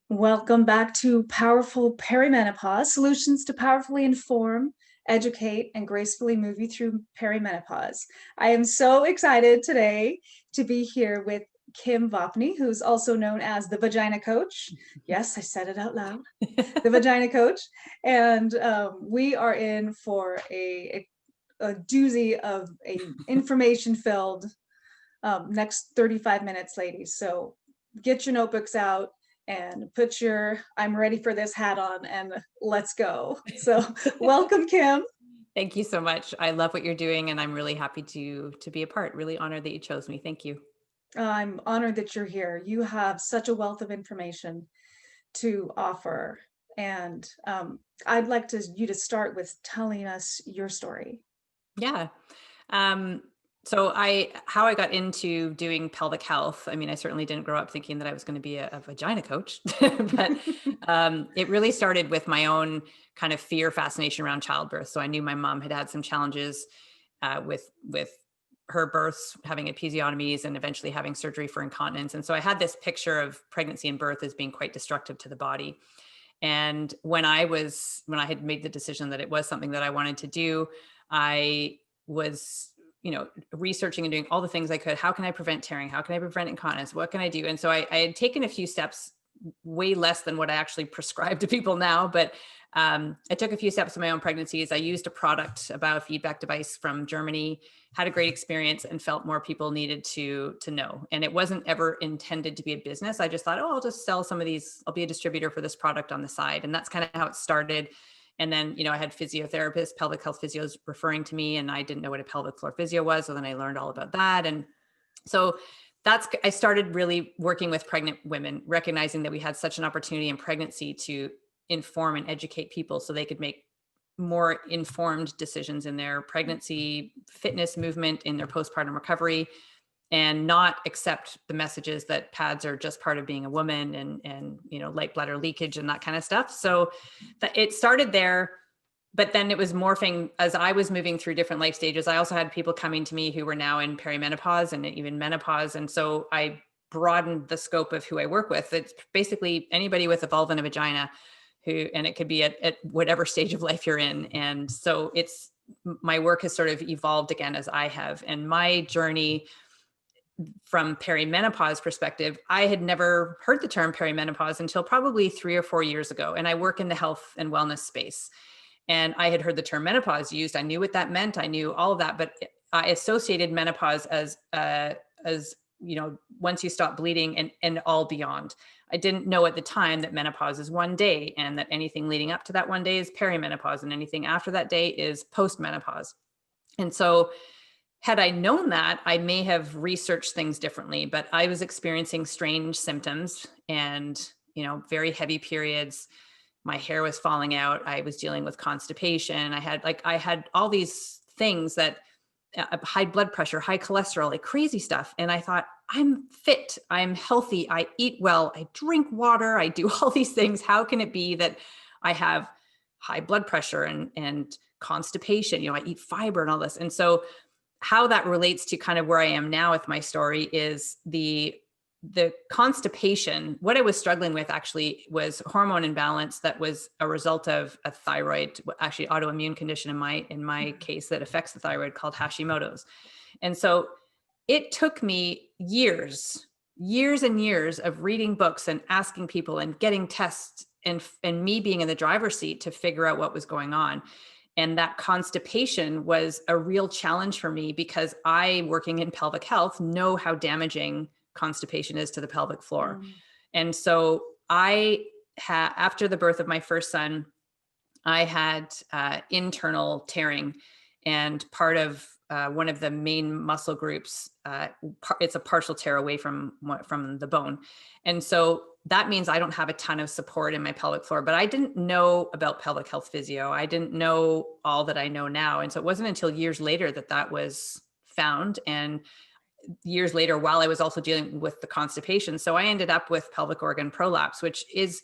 Welcome back to Powerful Perimenopause, solutions to powerfully inform, educate, and gracefully move you through perimenopause. I am so excited today to be here with Kim Vopni, who's also known as the Vagina Coach. Yes, I said it out loud, the Vagina Coach. And we are in for a doozy of a information-filled next 35 minutes, ladies. So get your notebooks out and put your I'm ready for this hat on and let's go. So welcome, Kim. Thank you so much. I love what you're doing, and I'm really happy to be a part. Really honored that you chose me. Thank you. I'm honored that you're here. You have such a wealth of information to offer. And I'd like you to start with telling us your story. Yeah. Um, how I got into doing pelvic health. I mean, I certainly didn't grow up thinking that I was going to be a vagina coach, but it really started with my own kind of fear fascination around childbirth. So I knew my mom had had some challenges with her births, having episiotomies, and eventually having surgery for incontinence. And so I had this picture of pregnancy and birth as being quite destructive to the body. And when I had made the decision that it was something that I wanted to do, I was, researching and doing all the things I could. How can I prevent tearing? How can I prevent incontinence? What can I do? And so I had taken a few steps, way less than what I actually prescribe to people now. But I took a few steps in my own pregnancies. I used a product, a biofeedback device from Germany, had a great experience, and felt more people needed to know. And it wasn't ever intended to be a business. I just thought, I'll just sell some of these. I'll be a distributor for this product on the side. And that's kind of how it started. And then, I had physiotherapists, pelvic health physios referring to me, and I didn't know what a pelvic floor physio was. So then I learned all about that. And so I started really working with pregnant women, recognizing that we had such an opportunity in pregnancy to inform and educate people so they could make more informed decisions in their pregnancy, fitness, movement, in their postpartum recovery, and not accept the messages that pads are just part of being a woman and light bladder leakage and that kind of stuff. So it started there, but then it was morphing as I was moving through different life stages. I also had people coming to me who were now in perimenopause and even menopause. And so I broadened the scope of who I work with. It's basically anybody with a vulva and a vagina and it could be at whatever stage of life you're in. And so my work has sort of evolved again as I have. And my journey from perimenopause perspective, I had never heard the term perimenopause until probably 3 or 4 years ago. And I work in the health and wellness space. And I had heard the term menopause used. I knew what that meant. I knew all of that, but I associated menopause as once you stop bleeding and all beyond. I didn't know at the time that menopause is one day, and that anything leading up to that one day is perimenopause, and anything after that day is postmenopause. And so had I known that, I may have researched things differently, but I was experiencing strange symptoms and, very heavy periods. My hair was falling out. I was dealing with constipation. I had all these things that high blood pressure, high cholesterol, like crazy stuff. And I thought, I'm fit, I'm healthy, I eat well, I drink water, I do all these things. How can it be that I have high blood pressure and constipation? I eat fiber and all this. And so how that relates to kind of where I am now with my story is the constipation. What I was struggling with actually was hormone imbalance that was a result of a thyroid, actually autoimmune condition in my case that affects the thyroid, called Hashimoto's. And so it took me years and years of reading books and asking people and getting tests and me being in the driver's seat to figure out what was going on. And that constipation was a real challenge for me because I, working in pelvic health, know how damaging constipation is to the pelvic floor. And so after the birth of my first son, I had internal tearing, and part of one of the main muscle groups, it's a partial tear away from the bone. And so that means I don't have a ton of support in my pelvic floor, but I didn't know about pelvic health physio. I didn't know all that I know now. And so it wasn't until years later that was found, and years later, while I was also dealing with the constipation. So I ended up with pelvic organ prolapse, which is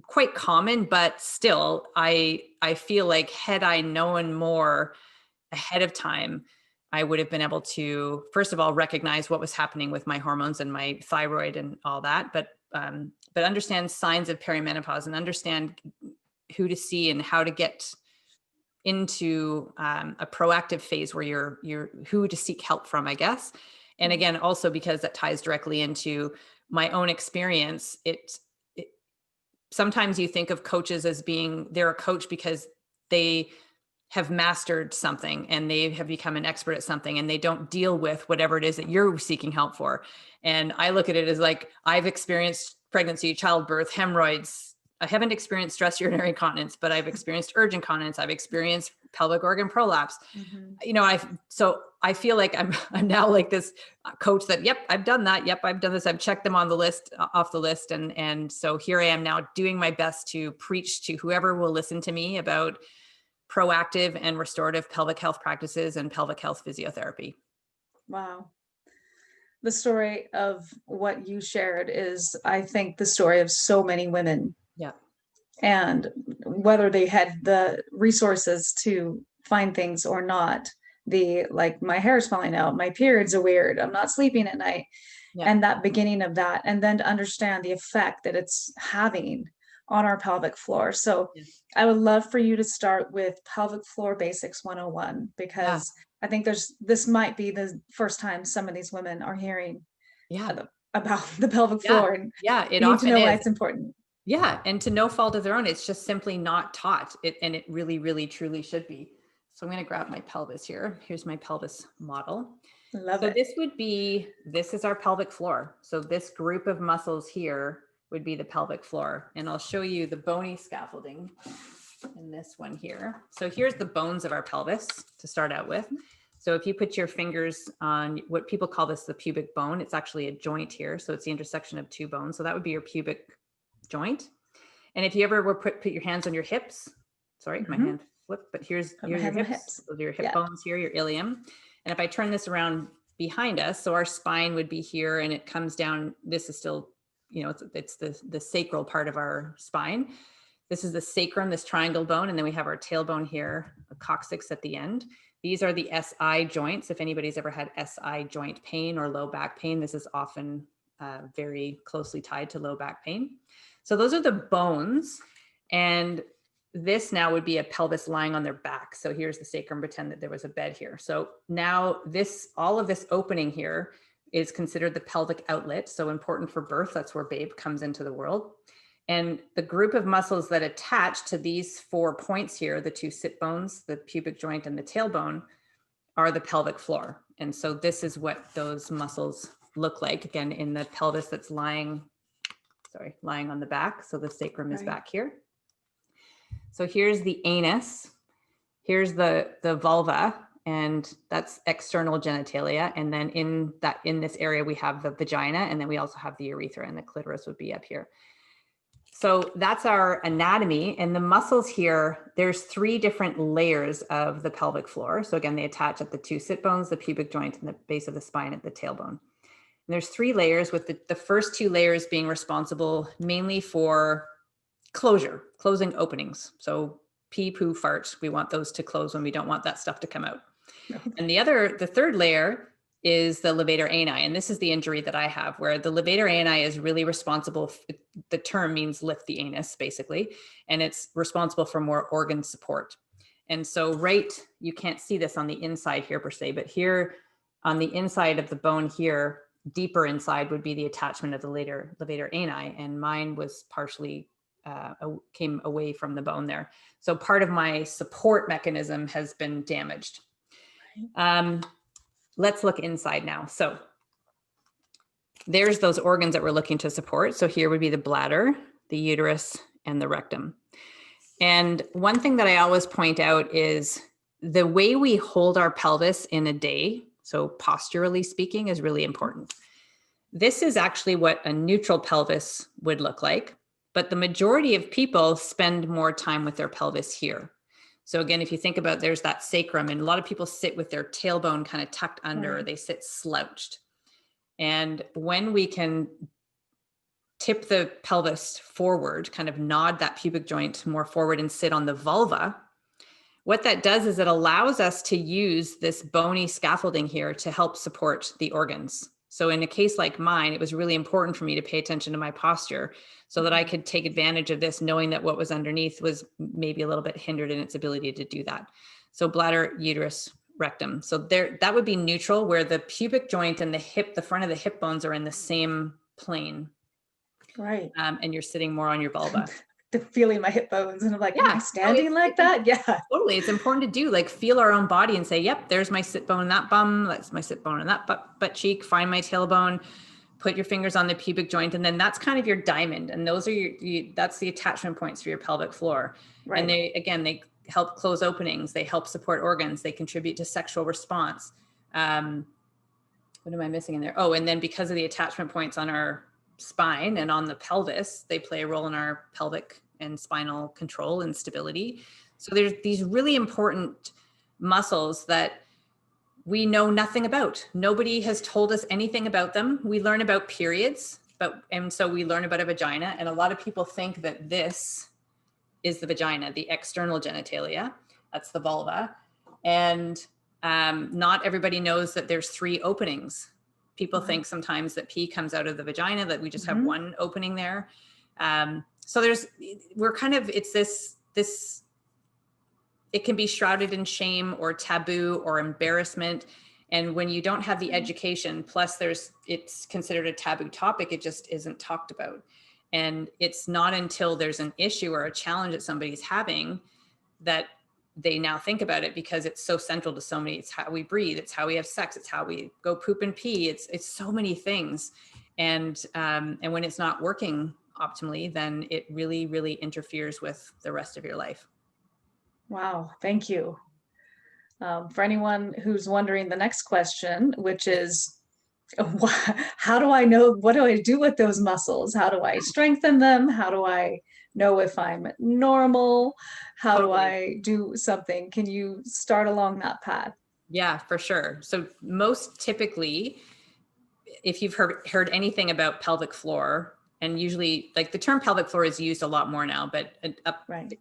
quite common, but still I feel like had I known more ahead of time, I would have been able to, first of all, recognize what was happening with my hormones and my thyroid and all that, but but understand signs of perimenopause and understand who to see and how to get into a proactive phase where you're who to seek help from, I guess. And again, also because that ties directly into my own experience, it sometimes you think of coaches as being, they're a coach because they have mastered something and they have become an expert at something and they don't deal with whatever it is that you're seeking help for. And I look at it as like, I've experienced pregnancy, childbirth, hemorrhoids. I haven't experienced stress urinary incontinence, but I've experienced urge incontinence. I've experienced pelvic organ prolapse. You know, so I feel like I'm now like this coach that, yep, I've done that. Yep, I've done this. I've checked them on the list, off the list. And so here I am now doing my best to preach to whoever will listen to me about proactive and restorative pelvic health practices and pelvic health physiotherapy. Wow. The story of what you shared is, I think, the story of so many women. Yeah. And whether they had the resources to find things or not, like, my hair is falling out, my periods are weird, I'm not sleeping at night. Yeah. And that beginning of that, and then to understand the effect that it's having on our pelvic floor. So Yeah. I would love for you to start with Pelvic Floor Basics 101, because I think this might be the first time some of these women are hearing about the pelvic floor, and it you need to often know why is. it's important. Yeah. And to no fault of their own, it's just simply not taught it. And it really, really, truly should be. So I'm going to grab my pelvis here. Here's my pelvis model. Love So it. this is our pelvic floor. So this group of muscles here would be the pelvic floor. And I'll show you the bony scaffolding in this one here. So here's the bones of our pelvis to start out with. So if you put your fingers on what people call this the pubic bone, it's actually a joint here. So it's the intersection of two bones. So that would be your pubic joint. And if you ever were put your hands on your hips, sorry, my hand flipped, but here's your hips. Those are your hip bones here, your ilium. And if I turn this around behind us, so our spine would be here and it comes down, this is still, you know, it's the sacral part of our spine. This is the sacrum, this triangle bone. And then we have our tailbone here, a coccyx at the end. These are the SI joints. If anybody's ever had SI joint pain or low back pain, this is often very closely tied to low back pain. So those are the bones. And this now would be a pelvis lying on their back. So here's the sacrum, pretend that there was a bed here. So now all of this opening here is considered the pelvic outlet. So important for birth. That's where babe comes into the world. And the group of muscles that attach to these 4 points here, the 2 sit bones, the pubic joint and the tailbone, are the pelvic floor. And so this is what those muscles look like, again, in the pelvis that's lying on the back. So the sacrum is back here. So here's the anus, here's the vulva, and that's external genitalia. And then in this area, we have the vagina, and then we also have the urethra, and the clitoris would be up here. So that's our anatomy. And the muscles here, there's 3 different layers of the pelvic floor. So again, they attach at the 2 sit bones, the pubic joint, and the base of the spine at the tailbone. And there's 3 layers, with the first 2 layers being responsible mainly for closing openings. So pee, poo, fart, we want those to close when we don't want that stuff to come out. And the third layer is the levator ani. And this is the injury that I have, where the levator ani is really responsible. The term means lift the anus, basically, and it's responsible for more organ support. And so you can't see this on the inside here per se, but here on the inside of the bone here, deeper inside would be the attachment of the levator ani. And mine was partially came away from the bone there. So part of my support mechanism has been damaged. Let's look inside now. So there's those organs that we're looking to support. So here would be the bladder, the uterus, and the rectum. And one thing that I always point out is the way we hold our pelvis in a day, so posturally speaking, is really important. This is actually what a neutral pelvis would look like, but the majority of people spend more time with their pelvis here. So again, if you think about, there's that sacrum, and a lot of people sit with their tailbone kind of tucked under, or they sit slouched. And when we can tip the pelvis forward, kind of nod that pubic joint more forward and sit on the vulva, what that does is it allows us to use this bony scaffolding here to help support the organs. So in a case like mine, it was really important for me to pay attention to my posture so that I could take advantage of this, knowing that what was underneath was maybe a little bit hindered in its ability to do that. So bladder, uterus, rectum. So there, that would be neutral, where the pubic joint and the hip, the front of the hip bones are in the same plane. Right. And you're sitting more on your vulva. The feeling my hip bones, and I'm like, am I Yeah. standing like that? Yeah. Totally. It's important to do, like, feel our own body and say, yep, there's my sit bone in that bum. That's my sit bone in that butt cheek. Find my tailbone, put your fingers on the pubic joint. And then that's kind of your diamond. And those are that's the attachment points for your pelvic floor. Right. And they help close openings. They help support organs. They contribute to sexual response. What am I missing in there? Oh, and then because of the attachment points on our spine and on the pelvis, they play a role in our pelvic and spinal control and stability. So there's these really important muscles that we know nothing about. Nobody has told us anything about them. We learn about periods, and so we learn about a vagina. And a lot of people think that this is the vagina, the external genitalia. That's the vulva. And not everybody knows that there's 3 openings. People think sometimes that pee comes out of the vagina, that we just have one opening there. So it's this, it can be shrouded in shame or taboo or embarrassment. And when you don't have the education, plus it's considered a taboo topic, it just isn't talked about. And it's not until there's an issue or a challenge that somebody's having that they now think about it, because it's so central to so many. It's how we breathe. It's how we have sex. It's how we go poop and pee. It's so many things. And when it's not working optimally, then it really, really interferes with the rest of your life. Wow. Thank you. For anyone who's wondering the next question, which is, how do I know, what do I do with those muscles? How do I strengthen them? How do I know if I'm normal? How do I do something? Can you start along that path? Yeah, for sure. So most typically, if you've heard anything about pelvic floor, and usually, like, the term pelvic floor is used a lot more now, but it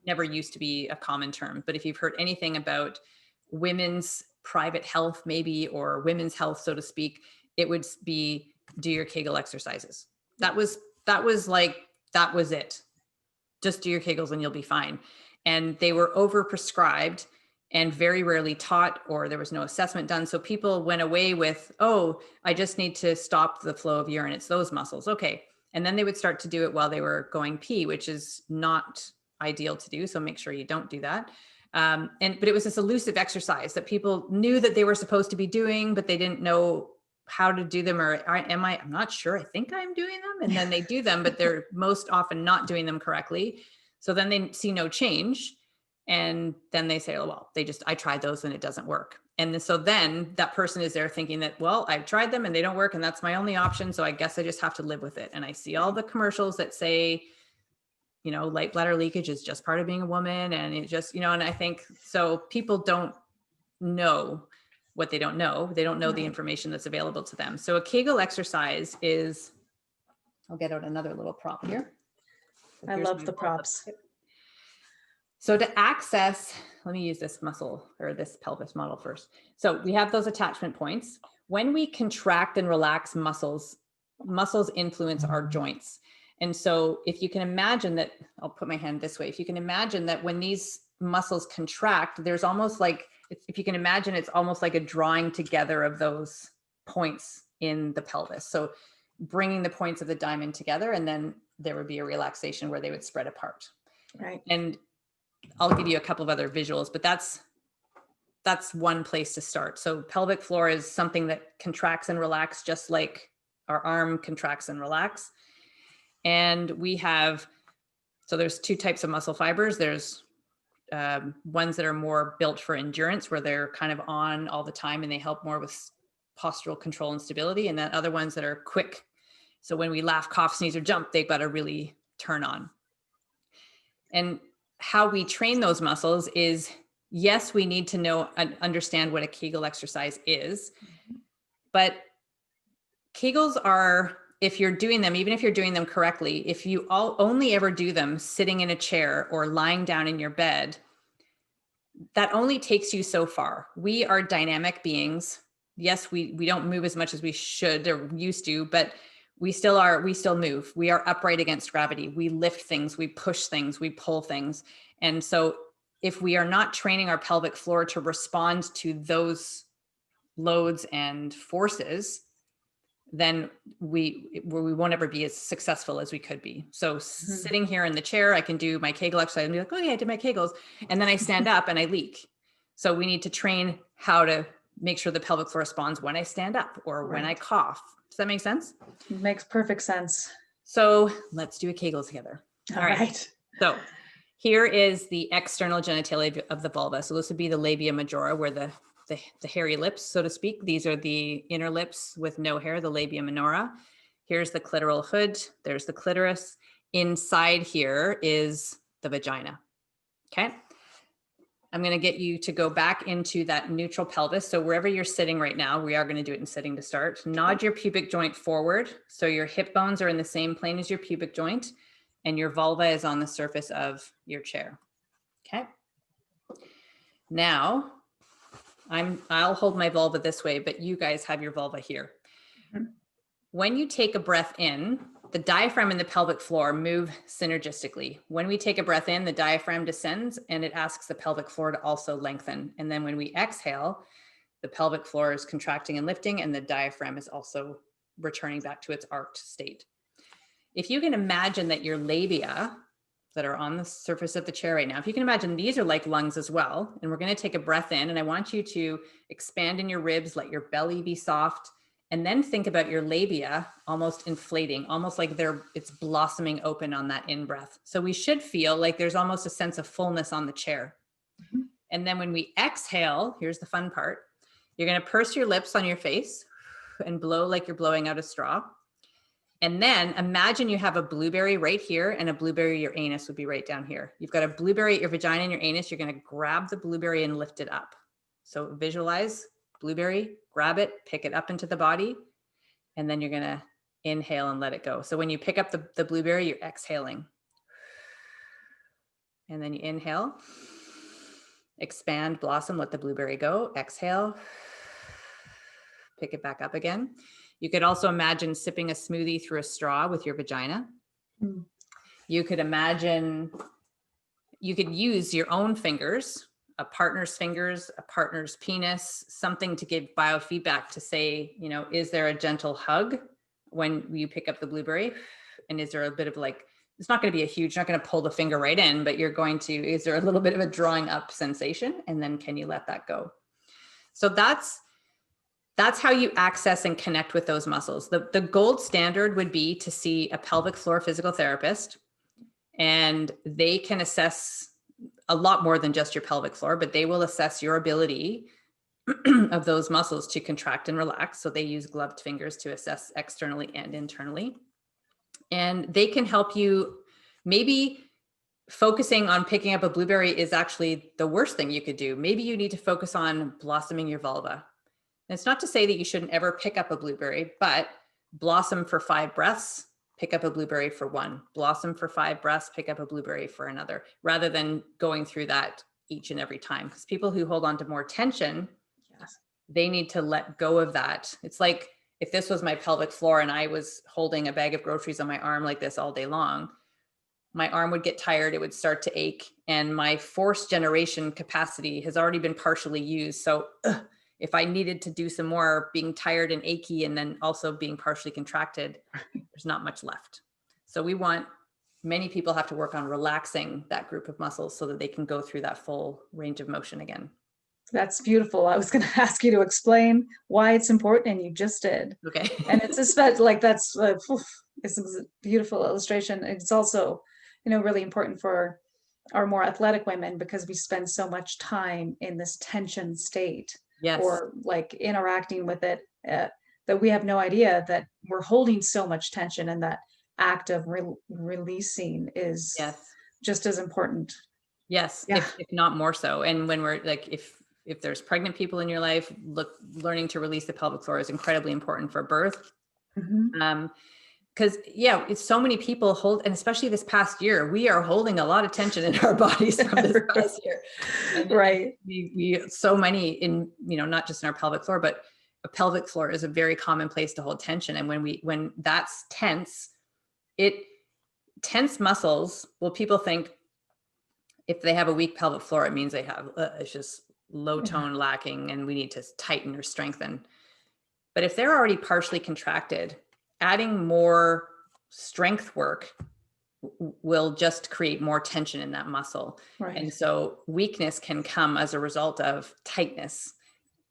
never used to be a common term. But if you've heard anything about women's private health, maybe, or women's health, so to speak, it would be do your Kegel exercises. That was it. Just do your Kegels and you'll be fine. And they were overprescribed and very rarely taught, or there was no assessment done. So people went away with, oh, I just need to stop the flow of urine. It's those muscles. Okay. And then they would start to do it while they were going pee, which is not ideal to do. So make sure you don't do that. But it was this elusive exercise that people knew that they were supposed to be doing, but they didn't know how to do them. Or I'm not sure. I think I'm doing them. And then they do them, but they're most often not doing them correctly. So then they see no change. And then they say, oh, well, I tried those and it doesn't work. And so then that person is there thinking that, well, I've tried them and they don't work, and that's my only option. So I guess I just have to live with it. And I see all the commercials that say, light bladder leakage is just part of being a woman. And it just, and I think, so people don't know what they don't know. They don't know the information that's available to them. So a Kegel exercise is, I'll get out another little prop here. I love the props. So to access, let me use this muscle or this pelvis model first. So we have those attachment points. When we contract and relax muscles influence our joints. And so if you can imagine that, I'll put my hand this way. If you can imagine that when these muscles contract, there's almost like, if you can imagine, it's almost like a drawing together of those points in the pelvis. So bringing the points of the diamond together, and then there would be a relaxation where they would spread apart. Right. And I'll give you a couple of other visuals, but that's one place to start. So pelvic floor is something that contracts and relaxes, just like our arm contracts and relax. And so there's 2 types of muscle fibers. There's ones that are more built for endurance, where they're kind of on all the time and they help more with postural control and stability. And then other ones that are quick. So when we laugh, cough, sneeze, or jump, they've got to really turn on. And how we train those muscles is, yes, we need to know and understand what a Kegel exercise is, but Kegels are, if you're doing them, even if you're doing them correctly, if you only ever do them sitting in a chair or lying down in your bed, that only takes you so far. We are dynamic beings. yes, we don't move as much as we should or used to, but we still move. We are upright against gravity. We lift things, we push things, we pull things. And so if we are not training our pelvic floor to respond to those loads and forces, then we won't ever be as successful as we could be. So sitting here in the chair, I can do my Kegel exercise and be like, oh yeah, I did my Kegels. And then I stand up and I leak. So we need to train how to make sure the pelvic floor responds when I stand up or when I cough. Does that make sense? It makes perfect sense. So let's do a Kegel together. All right. So here is the external genitalia of the vulva. So this would be the labia majora, where the hairy lips, so to speak. These are the inner lips with no hair, the labia minora. Here's the clitoral hood. There's the clitoris. Inside here is the vagina. Okay. I'm going to get you to go back into that neutral pelvis. So wherever you're sitting right now, we are going to do it in sitting to start. Nod your pubic joint forward. So your hip bones are in the same plane as your pubic joint, and your vulva is on the surface of your chair. Okay. Now, I'll hold my vulva this way, but you guys have your vulva here. When you take a breath in, the diaphragm and the pelvic floor move synergistically. When we take a breath in, the diaphragm descends and it asks the pelvic floor to also lengthen. And then when we exhale, the pelvic floor is contracting and lifting, and the diaphragm is also returning back to its arched state. If you can imagine that your labia that are on the surface of the chair right now, if you can imagine, these are like lungs as well. And we're going to take a breath in, and I want you to expand in your ribs, let your belly be soft. And then think about your labia almost inflating, almost like it's blossoming open on that in-breath. So we should feel like there's almost a sense of fullness on the chair. And then when we exhale, here's the fun part. You're going to purse your lips on your face and blow like you're blowing out a straw. And then imagine you have a blueberry right here, and a blueberry, your anus would be right down here. You've got a blueberry at your vagina and your anus. You're going to grab the blueberry and lift it up. So visualize blueberry, grab it, pick it up into the body, and then you're going to inhale and let it go. So when you pick up the blueberry, you're exhaling. And then you inhale, expand, blossom, let the blueberry go, exhale, pick it back up again. You could also imagine sipping a smoothie through a straw with your vagina. You could imagine, you could use your own fingers, a partner's fingers, a partner's penis, something to give biofeedback to say, you know, is there a gentle hug when you pick up the blueberry? And is there a bit of like, it's not going to be a huge, you're not going to pull the finger right in, but you're going to, is there a little bit of a drawing up sensation? And then can you let that go? So that's how you access and connect with those muscles. The gold standard would be to see a pelvic floor physical therapist, and they can assess a lot more than just your pelvic floor, but they will assess your ability of those muscles to contract and relax. So they use gloved fingers to assess externally and internally. And they can help you. Maybe focusing on picking up a blueberry is actually the worst thing you could do. Maybe you need to focus on blossoming your vulva. And it's not to say that you shouldn't ever pick up a blueberry, but blossom for 5 breaths, pick up a blueberry for 1, blossom for 5 breaths, pick up a blueberry for another, rather than going through that each and every time. Because people who hold on to more tension, they need to let go of that. It's like if this was my pelvic floor and I was holding a bag of groceries on my arm like this all day long, my arm would get tired, it would start to ache, and my force generation capacity has already been partially used. So if I needed to do some more being tired and achy and then also being partially contracted, there's not much left. So many people have to work on relaxing that group of muscles so that they can go through that full range of motion again. That's beautiful. I was going to ask you to explain why it's important, and you just did. Okay. And it's especially like it's a beautiful illustration. It's also, really important for our more athletic women, because we spend so much time in this tension state. Yes. Or like interacting with it, that we have no idea that we're holding so much tension, and that act of releasing is just as important. Yes, if not more so. And when we're like, if there's pregnant people in your life, learning to release the pelvic floor is incredibly important for birth. Because it's so many people hold, and especially this past year, we are holding a lot of tension in our bodies from this past year. And right. We so many in, not just in our pelvic floor, but a pelvic floor is a very common place to hold tension. And when that's tense, tense muscles, well, people think if they have a weak pelvic floor, it means they have, it's just low tone lacking and we need to tighten or strengthen. But if they're already partially contracted, adding more strength work will just create more tension in that muscle. Right. And so weakness can come as a result of tightness.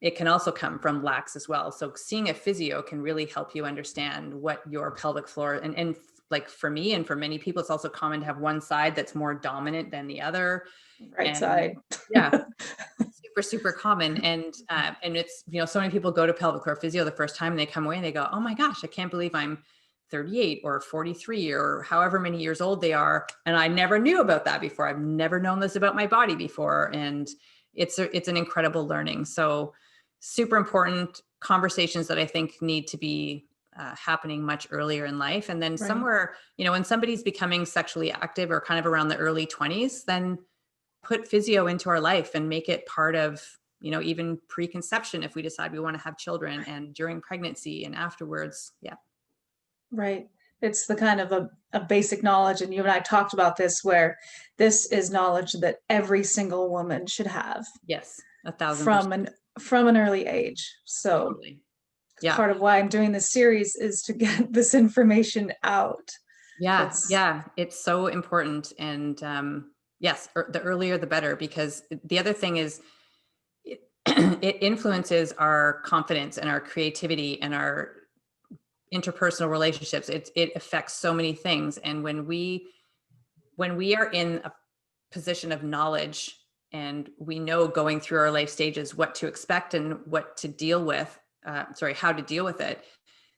It can also come from lax as well. So seeing a physio can really help you understand what your pelvic floor, and like for me and for many people, it's also common to have one side that's more dominant than the other. Right side. Yeah. Super, super common. And it's, so many people go to pelvic floor physio the first time and they come away and they go, oh my gosh, I can't believe I'm 38 or 43 or however many years old they are. And I never knew about that before. I've never known this about my body before. And it's an incredible learning. So super important conversations that I think need to be happening much earlier in life. And then somewhere, when somebody's becoming sexually active or kind of around the early 20s, then put physio into our life and make it part of, even preconception if we decide we want to have children, and during pregnancy and afterwards. Yeah. Right. It's the kind of a basic knowledge. And you and I talked about this, where this is knowledge that every single woman should have. Yes. 1,000%. From an early age. So Totally. Yeah. Part of why I'm doing this series is to get this information out. Yeah. Yeah. It's so important. And yes, the earlier, the better, because the other thing is it influences our confidence and our creativity and our interpersonal relationships. It affects so many things. And when we are in a position of knowledge and we know going through our life stages what to expect and what to deal with, how to deal with it,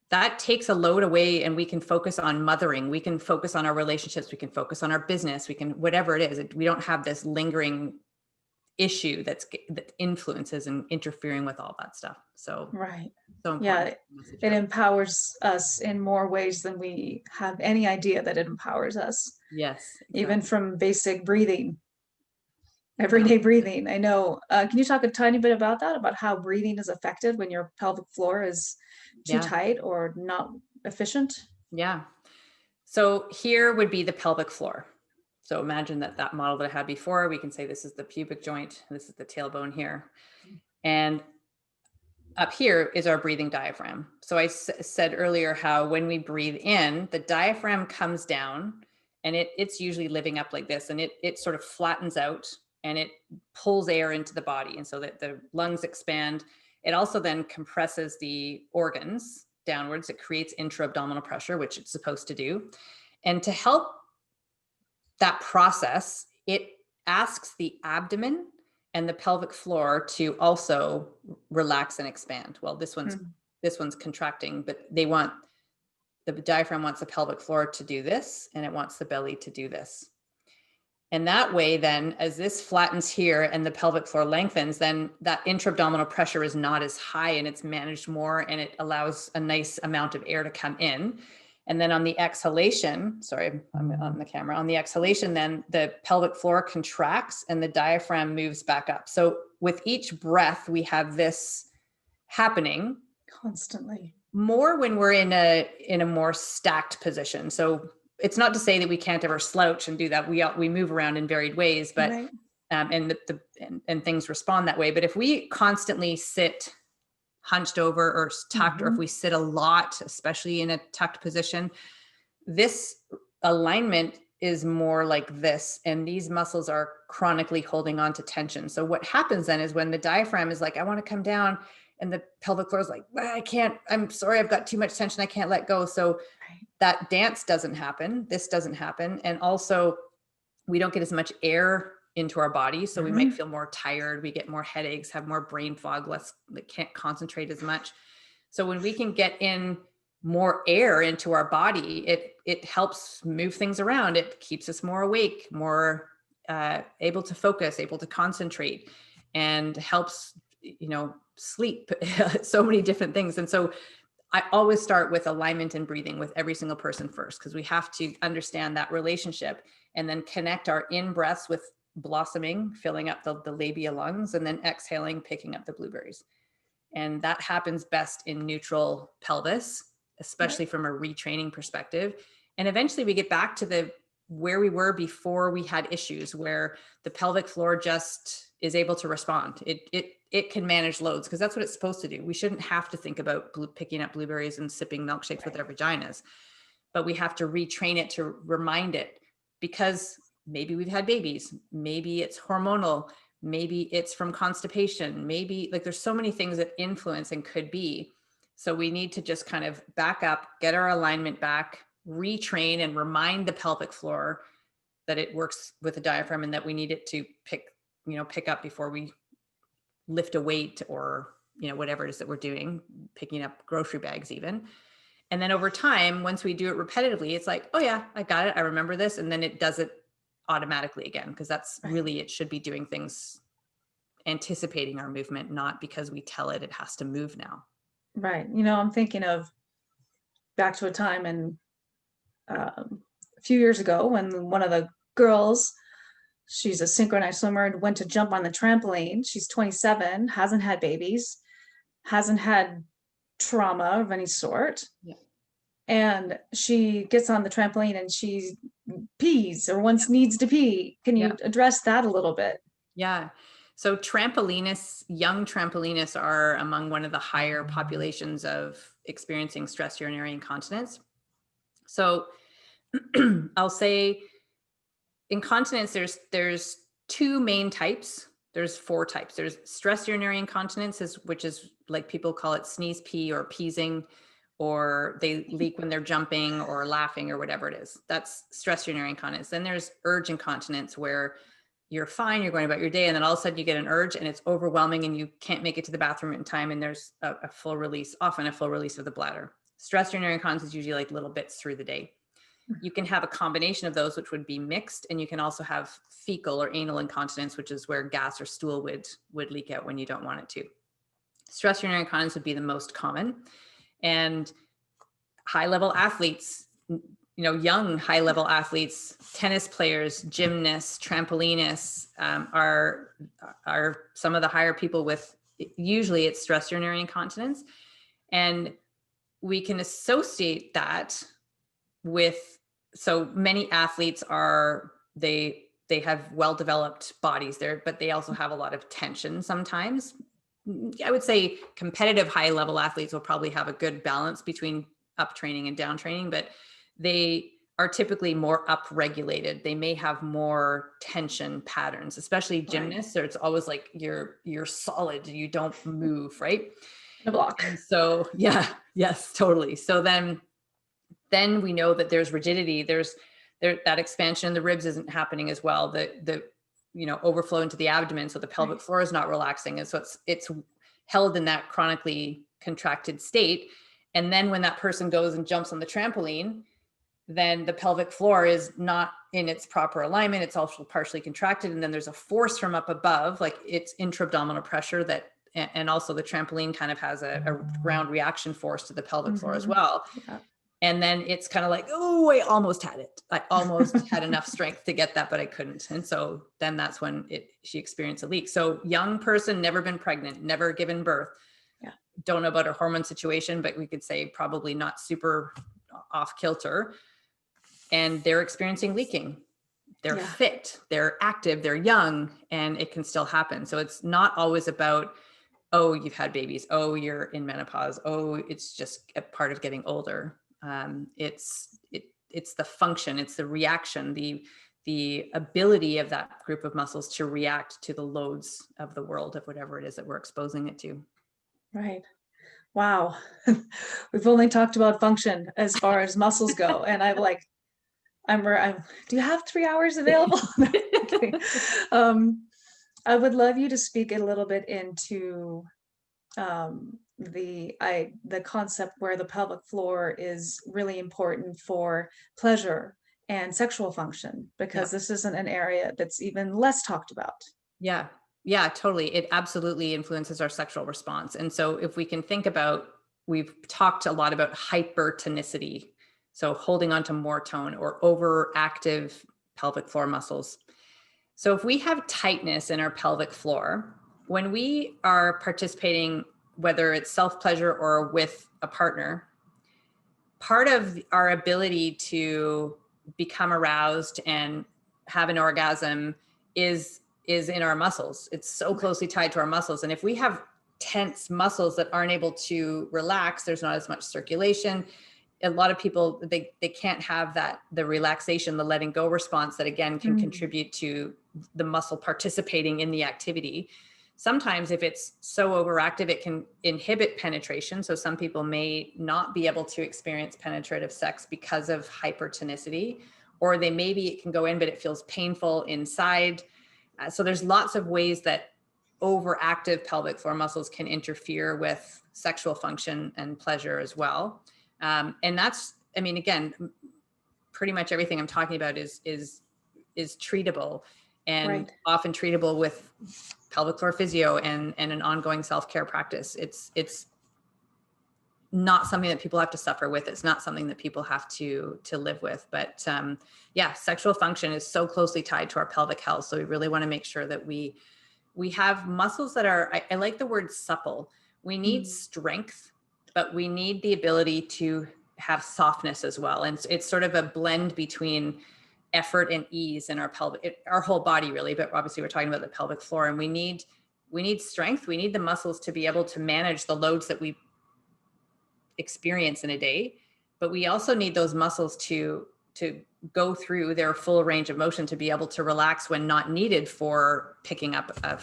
that takes a load away, and we can focus on mothering. We can focus on our relationships. We can focus on our business. We can, whatever it is, we don't have this lingering issue that influences and interfering with all that stuff. So, right. So important. Yeah, it empowers us in more ways than we have any idea that it empowers us. Yes. Exactly. Even from basic breathing, everyday breathing. I know. Can you talk a tiny bit about that, about how breathing is affected when your pelvic floor is too tight or not efficient? Yeah. So here would be the pelvic floor. So imagine that model that I had before. We can say this is the pubic joint, this is the tailbone here. And up here is our breathing diaphragm. So I said earlier how when we breathe in, the diaphragm comes down, and it's usually living up like this, and it sort of flattens out and it pulls air into the body. And so that the lungs expand. It also then compresses the organs downwards. It creates intra-abdominal pressure, which it's supposed to do. And to help that process, it asks the abdomen and the pelvic floor to also relax and expand. Well, this one's contracting, but the diaphragm wants the pelvic floor to do this, and it wants the belly to do this. And that way, then, as this flattens here and the pelvic floor lengthens, then that intra-abdominal pressure is not as high and it's managed more, and it allows a nice amount of air to come in. And then on the exhalation, sorry, I'm on the camera. On the exhalation, then the pelvic floor contracts and the diaphragm moves back up. So with each breath, we have this happening constantly. More when we're in a more stacked position. So it's not to say that we can't ever slouch and do that. We move around in varied ways, but right. And things respond that way. But if we constantly sit hunched over or tucked, or if we sit a lot, especially in a tucked position, this alignment is more like this, and these muscles are chronically holding on to tension. So what happens then is when the diaphragm is like, I want to come down, and the pelvic floor is like, I can't, I'm sorry, I've got too much tension, I can't let go. So that dance doesn't happen. This doesn't happen. And also we don't get as much air into our body. So we might feel more tired. We get more headaches, have more brain fog, can't concentrate as much. So when we can get in more air into our body, it helps move things around. It keeps us more awake, more able to focus, able to concentrate, and helps, sleep, so many different things. And so I always start with alignment and breathing with every single person first, because we have to understand that relationship and then connect our in breaths with blossoming, filling up the labia lungs, and then exhaling, picking up the blueberries. And that happens best in neutral pelvis, especially from a retraining perspective. And eventually we get back to where we were before we had issues, where the pelvic floor just is able to respond. It can manage loads, because that's what it's supposed to do. We shouldn't have to think about picking up blueberries and sipping milkshakes with our vaginas, but we have to retrain it to remind it, because maybe we've had babies, maybe it's hormonal, maybe it's from constipation, maybe, like, there's so many things that influence and could be. So we need to just kind of back up, get our alignment back, retrain, and remind the pelvic floor that it works with the diaphragm, and that we need it to pick up before we lift a weight, or whatever it is that we're doing, picking up grocery bags even. And then over time, once we do it repetitively, it's like, oh yeah, I got it, I remember this. And then it does it automatically again, because that's really, it should be doing things anticipating our movement, not because we tell it has to move now. Right. I'm thinking of back to a time a few years ago when one of the girls, she's a synchronized swimmer, and went to jump on the trampoline. She's 27, hasn't had babies, hasn't had trauma of any sort. Yeah. And she gets on the trampoline and she pees, or needs to pee. Can you address that a little bit? Yeah. So young trampolinists are among one of the higher populations of experiencing stress urinary incontinence. So I'll say incontinence, there's two main types. There's four types. There's stress urinary incontinence, which is like people call it sneeze pee or peasing, or they leak when they're jumping or laughing or whatever it is. That's stress urinary incontinence. Then there's urge incontinence, where you're fine, you're going about your day, and then all of a sudden you get an urge and it's overwhelming and you can't make it to the bathroom in time, and there's a full release, often a full release of the bladder. Stress urinary incontinence is usually like little bits through the day. You can have a combination of those, which would be mixed, and you can also have fecal or anal incontinence, which is where gas or stool would leak out when you don't want it to. Stress urinary incontinence would be the most common. And high-level athletes, young high-level athletes, tennis players, gymnasts, trampolinists, are some of the higher people with, usually it's stress urinary incontinence. And we can associate that with, so many athletes they have well-developed bodies there, but they also have a lot of tension sometimes. I would say competitive high-level athletes will probably have a good balance between up training and down training, but they are typically more up-regulated. They may have more tension patterns, especially gymnasts. Right. It's always like you're solid, you don't move, right? The block. And so, yes, totally. So then we know that there's rigidity. That expansion in the ribs isn't happening as well. The overflow into the abdomen, so the pelvic floor is not relaxing, and so it's held in that chronically contracted state. And then when that person goes and jumps on the trampoline, then the pelvic floor is not in its proper alignment. It's also partially contracted, and then there's a force from up above, like it's intra-abdominal pressure and also the trampoline kind of has a ground reaction force to the pelvic floor as well. Yeah. And then it's kind of like, oh, I almost had it. I almost had enough strength to get that, but I couldn't. And so then that's when she experienced a leak. So young person, never been pregnant, never given birth. Yeah. Don't know about her hormone situation, but we could say probably not super off kilter. And they're experiencing leaking. They're fit, they're active, they're young, and it can still happen. So it's not always about, oh, you've had babies, oh, you're in menopause, oh, it's just a part of getting older. It's the function, it's the reaction, the ability of that group of muscles to react to the loads of the world, of whatever it is that we're exposing it to. Right. Wow. We've only talked about function as far as muscles go. And I'm do you have 3 hours available? I would love you to speak a little bit into the concept where the pelvic floor is really important for pleasure and sexual function, because this isn't an area that's even less talked about. Yeah, totally. It absolutely influences our sexual response. And so if we can think about, we've talked a lot about hypertonicity, so holding on to more tone, or overactive pelvic floor muscles. So if we have tightness in our pelvic floor, when we are participating whether it's self-pleasure or with a partner, part of our ability to become aroused and have an orgasm is in our muscles. It's so closely tied to our muscles. And if we have tense muscles that aren't able to relax, there's not as much circulation. A lot of people, they can't have the relaxation, the letting go response that again can contribute to the muscle participating in the activity. Sometimes if it's so overactive, it can inhibit penetration. So some people may not be able to experience penetrative sex because of hypertonicity, or maybe it can go in, but it feels painful inside. So there's lots of ways that overactive pelvic floor muscles can interfere with sexual function and pleasure as well. And that's, I mean, again, pretty much everything I'm talking about is treatable, and often treatable with pelvic floor physio and an ongoing self-care practice. It's not something that people have to suffer with. It's not something that people have to live with. But yeah, sexual function is so closely tied to our pelvic health. So we really want to make sure that we have muscles that are, I like the word supple. We need strength, but we need the ability to have softness as well. And it's sort of a blend between effort and ease in our pelvic, our whole body really, but obviously we're talking about the pelvic floor, and we need strength. We need the muscles to be able to manage the loads that we experience in a day, but we also need those muscles to go through their full range of motion, to be able to relax when not needed for picking up a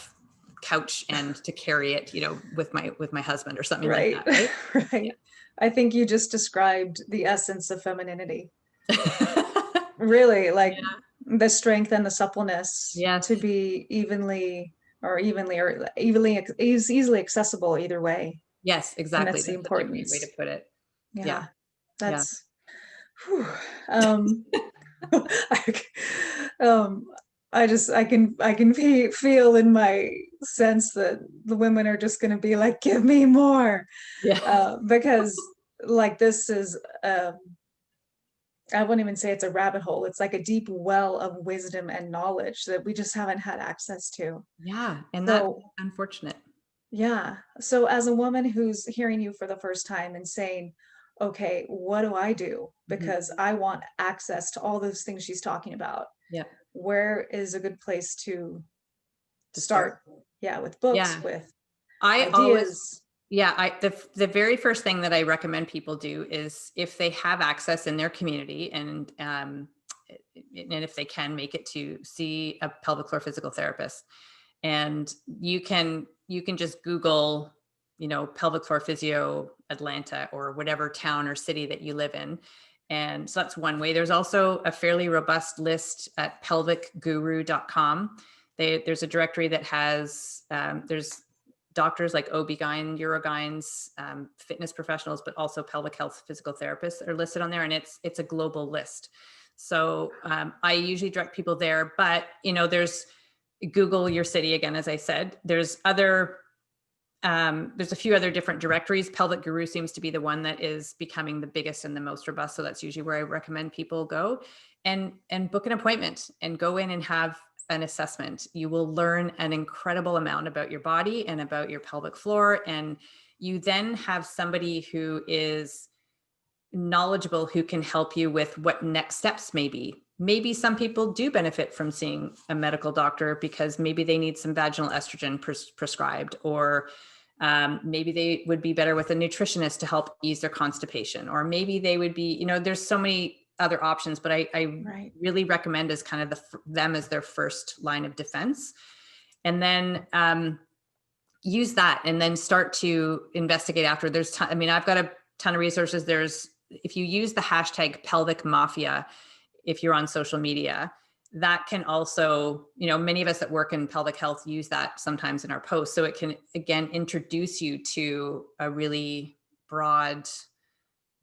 couch and to carry it, with my husband or something like that. Right. Right. Yeah. I think you just described the essence of femininity. Really, like the strength and the suppleness to be easily easily accessible either way. Yes, exactly. And that's the importance. Such a great way to put it. Yeah. That's I can feel in my sense that the women are just going to be like, give me more. Because like this is I wouldn't even say it's a rabbit hole. It's like a deep well of wisdom and knowledge that we just haven't had access to. Yeah. And that's unfortunate. Yeah. So as a woman who's hearing you for the first time and saying, okay, what do I do? Because I want access to all those things she's talking about. Yeah. Where is a good place to start? Yeah. With books, with ideas. The very first thing that I recommend people do is, if they have access in their community and if they can make it, to see a pelvic floor physical therapist. And you can just Google, pelvic floor physio Atlanta or whatever town or city that you live in. And so that's one way. There's also a fairly robust list at pelvicguru.com. There's a directory that has, there's doctors like OB-GYN, urogyns, fitness professionals, but also pelvic health physical therapists that are listed on there. And it's a global list. So I usually direct people there, but there's Google your city again, as I said. There's a few other different directories. Pelvic Guru seems to be the one that is becoming the biggest and the most robust. So that's usually where I recommend people go and book an appointment and go in and have an assessment. You will learn an incredible amount about your body and about your pelvic floor. And you then have somebody who is knowledgeable, who can help you with what next steps may be. Maybe some people do benefit from seeing a medical doctor because maybe they need some vaginal estrogen prescribed, or maybe they would be better with a nutritionist to help ease their constipation, or maybe they would be, there's so many other options, but I really recommend as kind of them as their first line of defense. And then use that and then start to investigate after. I've got a ton of resources. If you use the hashtag pelvic mafia, if you're on social media, that can also, many of us that work in pelvic health use that sometimes in our posts. So it can, again, introduce you to a really broad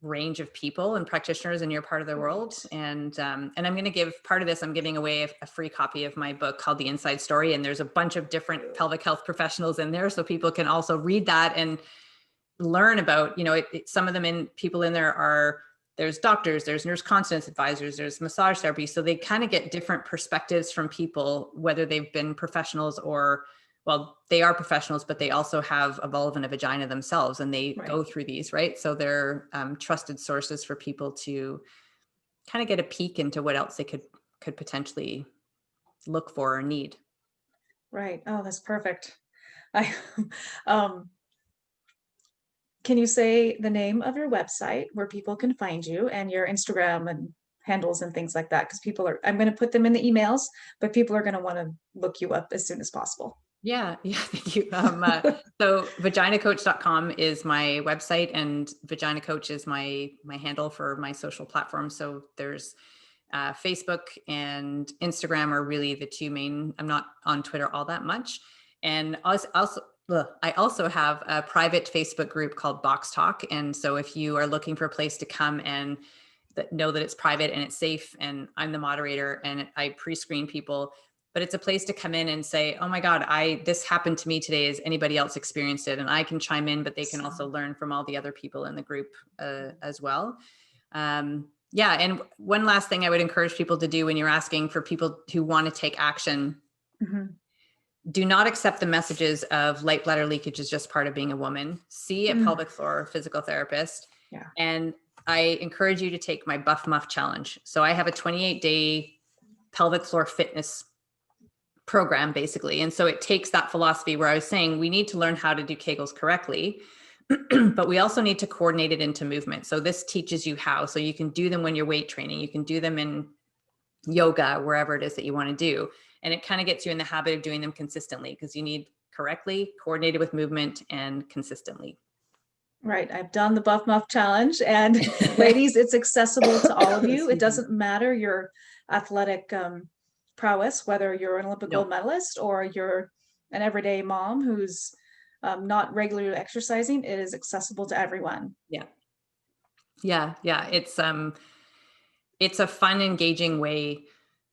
range of people and practitioners in your part of the world. And I'm going to give part of this, I'm giving away a free copy of my book called The Inside Story. And there's a bunch of different pelvic health professionals in there. So people can also read that and learn about, some of them people in there there's doctors, there's nurse continence advisors, there's massage therapy. So they kind of get different perspectives from people, whether they've been professionals or well, they are professionals, but they also have a vulva and a vagina themselves, and they Right. go through these, right? So they're trusted sources for people to kind of get a peek into what else they could potentially look for or need. Right. Oh, that's perfect. I, um, can you say the name of your website where people can find you and your Instagram and handles and things like that? Because I'm going to put them in the emails, but people are going to want to look you up as soon as possible. Yeah, yeah, thank you. So vaginacoach.com is my website, and Vagina Coach is my handle for my social platforms. So there's Facebook and Instagram are really the two main. I'm not on Twitter all that much. And I also have a private Facebook group called Box Talk. And so if you are looking for a place to come and know that it's private and it's safe, and I'm the moderator and I pre-screen people, but it's a place to come in and say, oh my God, this happened to me today. Has anybody else experienced it? And I can chime in, but they can also learn from all the other people in the group as well. Yeah. And one last thing I would encourage people to do when you're asking for people who want to take action, do not accept the messages of light bladder leakage is just part of being a woman. See a pelvic floor physical therapist. Yeah. And I encourage you to take my BuffMuff challenge. So I have a 28-day pelvic floor fitness program basically. And so it takes that philosophy where I was saying we need to learn how to do Kegels correctly, but we also need to coordinate it into movement. So this teaches you how, so you can do them when you're weight training, you can do them in yoga, wherever it is that you want to do. And it kind of gets you in the habit of doing them consistently, because you need correctly coordinated with movement and consistently. Right. I've done the BuffMuff challenge, and ladies, it's accessible to all of you. It doesn't matter your athletic prowess, whether you're an Olympic gold medalist or you're an everyday mom who's not regularly exercising. It is accessible to everyone. Yeah. Yeah. Yeah. It's a fun, engaging way,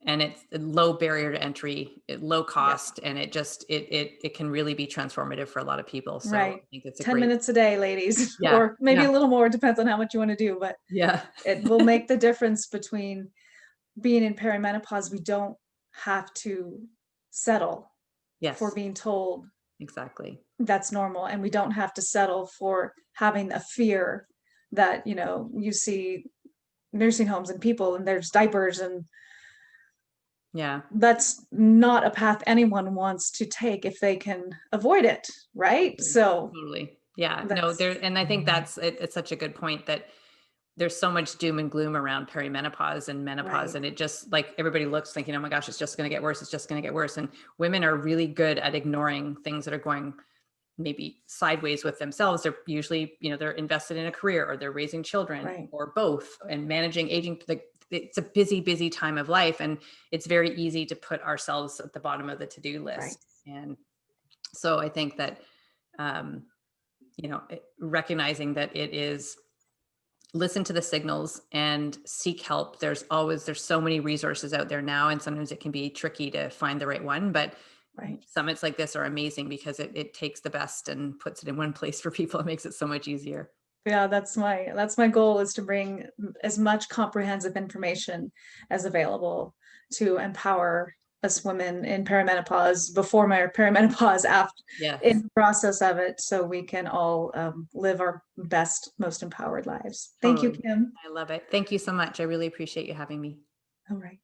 and it's a low barrier to entry, low cost, and it can really be transformative for a lot of people. So Right. I think it's 10 minutes a day, ladies, Yeah. or maybe a little more, depends on how much you want to do, but Yeah. it will make the difference between being in perimenopause. We don't have to settle for being told exactly. that's normal, and we don't have to settle for having a fear that, you see nursing homes and people and there's diapers, and that's not a path anyone wants to take if they can avoid it, right? So Totally. Yeah. No, and I think it's such a good point that there's so much doom and gloom around perimenopause and menopause. And it just, like, everybody looks thinking, oh my gosh, it's just going to get worse. It's just going to get worse. And women are really good at ignoring things that are going maybe sideways with themselves. They're usually, they're invested in a career, or they're raising children, or both, and managing aging. It's a busy, busy time of life. And it's very easy to put ourselves at the bottom of the to-do list. And so I think that, recognizing that it is, listen to the signals and seek help. There's so many resources out there now, and sometimes it can be tricky to find the right one, but summits like this are amazing because it takes the best and puts it in one place for people. It makes it so much easier. Yeah, that's my goal, is to bring as much comprehensive information as available to empower us women in perimenopause, before my perimenopause, after, in the process of it, so we can all live our best, most empowered lives. Thank you, Kim. I love it. Thank you so much. I really appreciate you having me. All right.